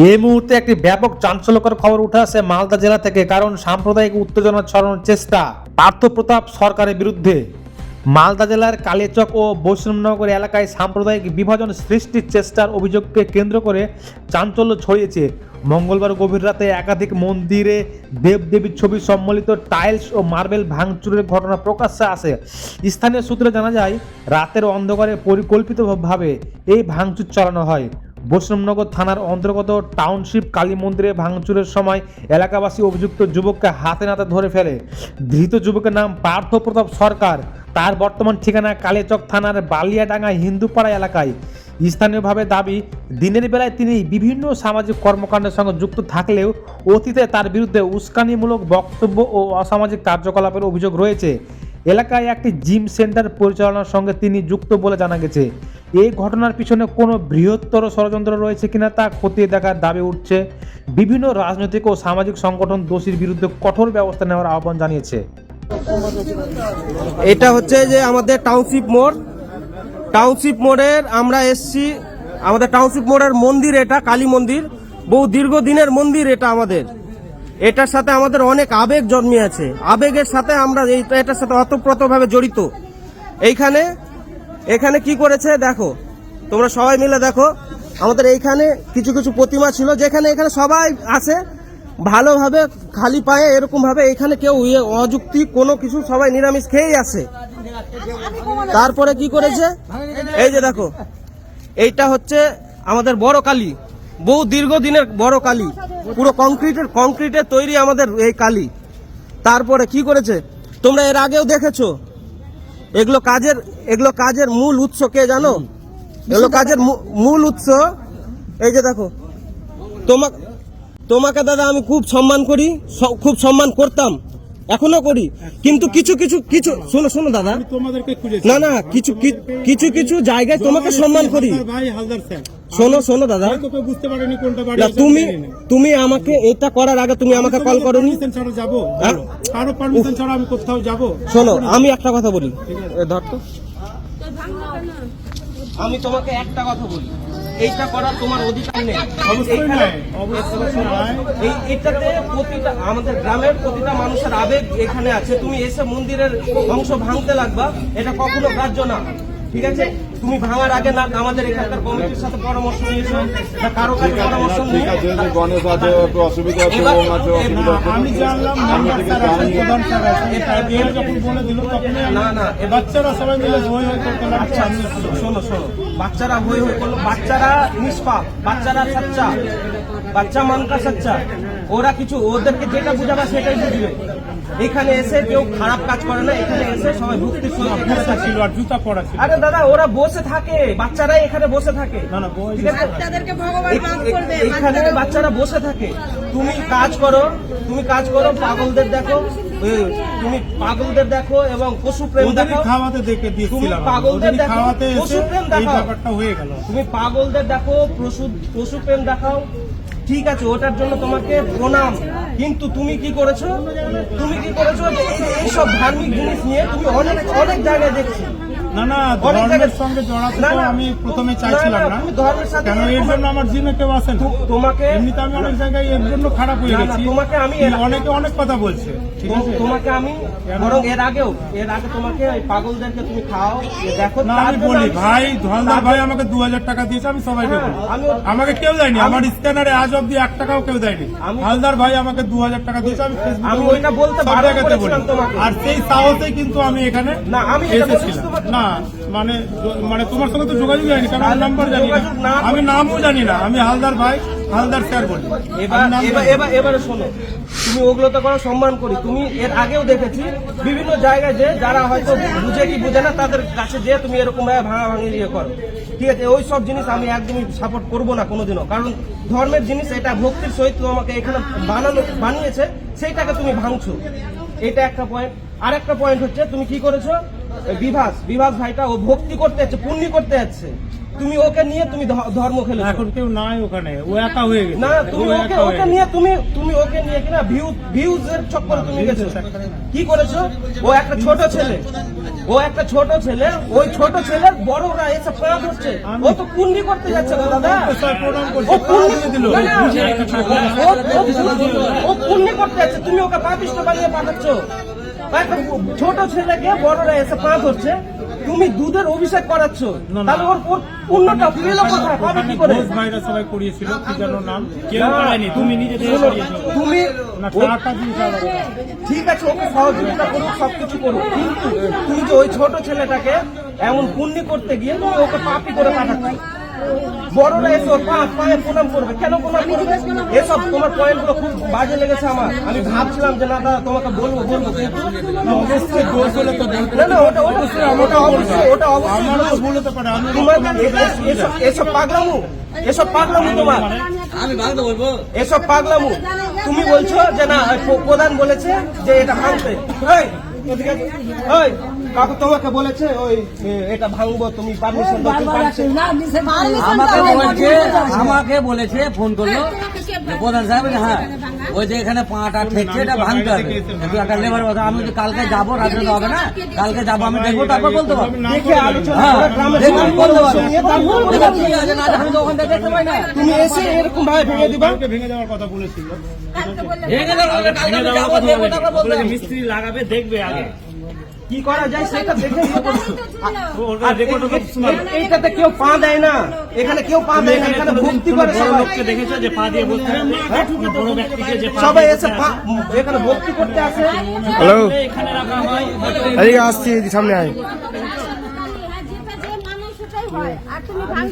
এই মুহূর্তে একটি ব্যাপক চাঞ্চল্যকর খবর উঠে আসে মালদা জেলা থেকে, কারণ সাম্প্রদায়িক উত্তেজনা ছড়ানোর চেষ্টা পার্থ প্রতাপ সরকারের বিরুদ্ধে। মালদা জেলার কালিয়াচক ও বৈষ্ণবনগর এলাকায় সাম্প্রদায়িক বিভাজন সৃষ্টির চেষ্টার অভিযোগকে কেন্দ্র করে চাঞ্চল্য ছড়িয়েছে। মঙ্গলবার গভীর রাতে একাধিক মন্দিরে দেবদেবীর ছবি সম্বলিত টাইলস ও মার্বেল ভাঙচুরের ঘটনা প্রকাশ্যে আসে। স্থানীয় সূত্রে জানা যায়, রাতের অন্ধকারে পরিকল্পিতভাবে এই ভাঙচুর চালানো হয়। বৈষ্ণবনগর থানার অন্তর্গত টাউনশিপ কালী মন্দিরে ভাঙচুরের সময় এলাকাবাসী অভিযুক্ত যুবককে হাতে নাতে ধরে ফেলে। ধৃত যুবকের নাম পার্থ প্রতাপ সরকার। তার বর্তমান ঠিকানা কালিয়াচক থানার বালিয়াডাঙ্গা হিন্দুপাড়া এলাকায়। স্থানীয়ভাবে দাবি, দিনের বেলায় তিনি বিভিন্ন সামাজিক কর্মকাণ্ডের সঙ্গে যুক্ত থাকলেও অতীতে তার বিরুদ্ধে উস্কানিমূলক বক্তব্য ও অসামাজিক কার্যকলাপের অভিযোগ রয়েছে। এলাকায় একটি জিম সেন্টার পরিচালনার সঙ্গে তিনি যুক্ত বলে জানা গেছে। এই ঘটনার পিছনে কোনো বৃহত্তর ষড়যন্ত্র রয়েছে কিনা তা খতিয়ে দেখার দাবি উঠছে। বিভিন্ন রাজনৈতিক ও সামাজিক সংগঠন দোষীর বিরুদ্ধে কঠোর ব্যবস্থা নেওয়ার আহ্বান জানিয়েছে। এটা হচ্ছে যে আমাদের টাউনশিপ মোড়ের আমরা এসছি। আমাদের টাউনশিপ মোড়ের মন্দির, এটা কালী মন্দির, বহু দীর্ঘদিনের মন্দির। এটা আমাদের, এটার সাথে আমাদের অনেক আবেগ জন্মে আছে। আবেগের সাথে আমরা এটার সাথে অতপ্রতভাবে জড়িত। এখানে কি করেছে দেখো, তোমরা সবাই মিলে দেখো। আমাদের এইখানে কিছু কিছু প্রতিমা ছিল, যেখানে এখানে সবাই আসে ভালোভাবে খালি পায়ে, এরকম ভাবে এখানে কেউ অযুক্তি কোনো কিছু, সবাই নিরামিষ খেয়েই আসে। তারপরে কি করেছে, এই যে দেখো, এইটা হচ্ছে আমাদের বড় কালী, বহু দীর্ঘদিনের বড় কালী, পুরো কংক্রিটের তৈরি আমাদের এই কালী। তারপরে কি করেছে, তোমরা এর আগেও দেখেছো। এগুলো কাজের মূল উৎস কে জানো? এগুলো কাজের মূল উৎস এই যে দেখো। তোমাকে দাদা আমি খুব সম্মান করি, খুব সম্মান করতাম, এখনো করি, কিন্তু কিছু শোনো দাদা, না কিছু জায়গায় তোমাকে সম্মান করি। শোনো দাদা, তুমি আমাকে এটা করার আগে তুমি আমাকে কল করোনি। শোনো, আমি একটা কথা বলি, আমি তোমাকে একটা কথা বলি, এইটা করার তোমার অধিকার নেই। এটাতে প্রতিটা আমাদের গ্রামের প্রতিটা মানুষের আবেগ এখানে আছে। তুমি এসে মন্দিরের অংশ ভাঙতে লাগবা, এটা কখনো গ্রাহ্য না। ঠিক আছে, তুমি ভাঙার আগে না আমাদের এখানকার কমিটির সাথে পরামর্শ নিয়েছো, বা কারো কাছে পরামর্শ নিয়ে আমি জানলাম না, বাচ্চারা সবাই মিলে হই হই করতে লাগছে। শোনো, বাচ্চারা হই হই করলো, বাচ্চারা নিষ্পাপ, বাচ্চারা সচ্চা, বাচ্চা মানকা সচ্চা। ওরা কিছু, ওদেরকে যেটা বুঝাবে সেটাই বুঝবে। এখানে এসে কেউ খারাপ কাজ করে না, এখানে এসে সবাই ভক্তির সঙ্গে ছিল আর জুতা পরা ছিল। আরে দাদা, ওরা বসে থাকে, বাচ্চারাই এখানে বসে থাকে। এখানে বাচ্চারা বসে থাকে। তুমি কাজ করো, পাগলদের দেখো, তুমি পাগলদের দেখো এবং পশু প্রেম দেখো। খাওয়াতে দেখে দিয়েছিলাম, পাগলদের দেখো, খাওয়াতে পশু প্রেম এই দেখাও। ব্যাপারটা হয়ে গেল। তুমি পাগলদের দেখো, পশু প্রেম দেখাও, ঠিক আছে, ওটার জন্য তোমাকে প্রণাম। কিন্তু তুমি কি করেছো এইসব ধার্মিক জিনিস নিয়ে তুমি অনেক জায়গায় দেখছি। না, ধর্মের সঙ্গে জড়াতে তো আমি প্রথমে চাইছিলাম না, কেন এর জন্য আমার জিমে কেউ আসেন। তোমাকে এমনিতে আমি অনেক জায়গায় এর জন্য খারাপ হয়ে গেছি। তোমাকে আমি অনেকে অনেক কথা বলছে, তোমাকে আমি বরং এর আগে তোমাকে পাগলদেরকে তুমি খাও, দেখো। না, আমি বলি ভাই, ধলদার ভাই আমাকে 2000 টাকা দিয়েছে, আমি সবাইকে বলি, আমাকে কেউ দেয়নি। আমার স্ক্যানারে আজ অব্দি 1 টাকাও কেউ দেয়নি। হালদার ভাই আমাকে 2000 টাকা দিয়েছে, আমি আমি ওইটা বলতে বারণ করেছিলাম তোমাকে। আর সেই সাহসে কিন্তু আমি এখানে এসেছিলাম। না মানে তোমার সঙ্গে তো যোগাযোগ হয়নি, কারণ আমি নাম্বার জানি না, আমি নামও জানি না। আমি হালদার ভাই, হালদার স্যার বলি। এবারে শোনো, তুমি ওগুলো তো করো, সম্মান করি। তুমি এর আগেও দেখেছি বিভিন্ন জায়গায় যে যারা হয়তো বুঝে কি বুঝে না, তাদের কাছে যে তুমি এরকম ভাঙাভাঙি ইয়ে করো। ঠিক আছে, ওই সব জিনিস আমি একদমই সাপোর্ট করবো না কোনোদিনও, কারণ ধর্মের জিনিস, এটা ভক্তির সহিত তোমাকে এখানে বানিয়েছে, সেইটাকে তুমি ভাঙছো। এটা একটা পয়েন্ট। আর একটা পয়েন্ট হচ্ছে, তুমি কি করেছো, বিভাস ভাইটা ও ভক্তি করতে যাচ্ছে, পুণ্যি করতে যাচ্ছে, তুমি ওকে নিয়ে তুমি ধর্ম খেলে এখন কেউ নাই ওখানে, ও একা হয়ে গেছে। না, তুমি ওকে নিয়ে তুমি ওকে নিয়ে কিনা ভিউজ এর চক্করে তুমি গেছো। কি করেছো? ও একটা ছোট ছেলে, ওই ছোট ছেলের বড়রা এসে পা ধরছে, ও তো পুণ্যি করতে যাচ্ছে না দাদা, ও পুণ্যি করতে যাচ্ছে, তুমি ওকে পাপিষ্ট বানিয়ে পাঠাচ্ছ। একটা ছোট ছেলেকে বড়রা এসে পা ধরছে, তুমি দুধের অভিষেক করাচ্ছ, তাহলে ওর পুণ্যটা পেল কোথায়, পাবে কি করে? ভাইরা সবাই করিয়েছিল, কি যেন নাম, কেউ করায়নি, তুমি নিজে থেকে করিয়েছো। তুমি না, টাকা দিয়েছ আলাদা। ঠিক আছে, ওকে সহযোগিতা করো, সবকিছু করো, কিন্তু তুমি যে ওই ছোট ছেলেটাকে এমন পুণ্য করতে গিয়ে তুমি ওকে পাপি করে পাঠাচ্ছ। বড়রা এসে ওর পায়ে প্রণাম করবে, কেন প্রণাম করবে? এসব তোমার পয়েন্ট গুলো খুব বাজে লেগেছে আমার। আমি ভাবছিলাম যে না দাদা তোমাকে বলবো অবশ্যই দোষ হলে তো বলতে না, ওটা অবশ্যই আমারও ভুল হতে পারে। আমি তোমার এসব পাগলামু তোমার, আমি ভাঙতে বলবো। এসব পাগলামু। তুমি বলছো যে না প্রধান বলেছে যে এটা ভাঙতে, কাকু তোমাকে বলেছে ওই এটা ভাঙবো, তুমি পারমিশন দাও, তুমি পারছো? আমাকে বলেছে, ফোন করলো যে প্রধান সাহেব, হ্যাঁ ওই যে এখানে পাটা ঠেকছে, এটা ভাঙতে হবে, একটু একটা লেবার কথা। আমি তো কালকে যাবো, রাত্রে তো হবে না, কালকে যাবো, আমি দেখবো, তারপর বলতে পারবো। দেখে আলোচনা হ্যাঁ, করে গ্রামের দেখে আমি বলতে পারবো। নিয়ে তারপর বলতে পারবো। ঠিক আছে, না আমি তো ওখান থেকে দেখতে পাই না। তুমি এসে এরকম ভাবে ভেঙে দিবা, কালকে ভেঙে দেওয়ার কথা বলেছিল। ভেঙে দেওয়ার আগে কালকে আমি যাবো, দেখবো, তারপর বলতে পারবো। মিস্ত্রি লাগাবে, দেখবে আগে কি করা যায় সেটা দেখে নিয়ে করছো। ওটা রেকর্ড এইটাতে কেউ পা দেয় না, এখানে কেউ পা দেয় না, এখানে ভক্তি করে সবাই। লোককে দেখেছো যে পা দিয়ে বসতে, বড় ব্যক্তিকে যে পা সবাই দিয়ে এসে এখানে ভক্তি করতে আসে। হ্যালো, এখানে রাখা হয়। এদিকে আসছি, সামনে আয়। যেটা যে মানুষ সেটাই হয়, আর তুমি ভাঙছো।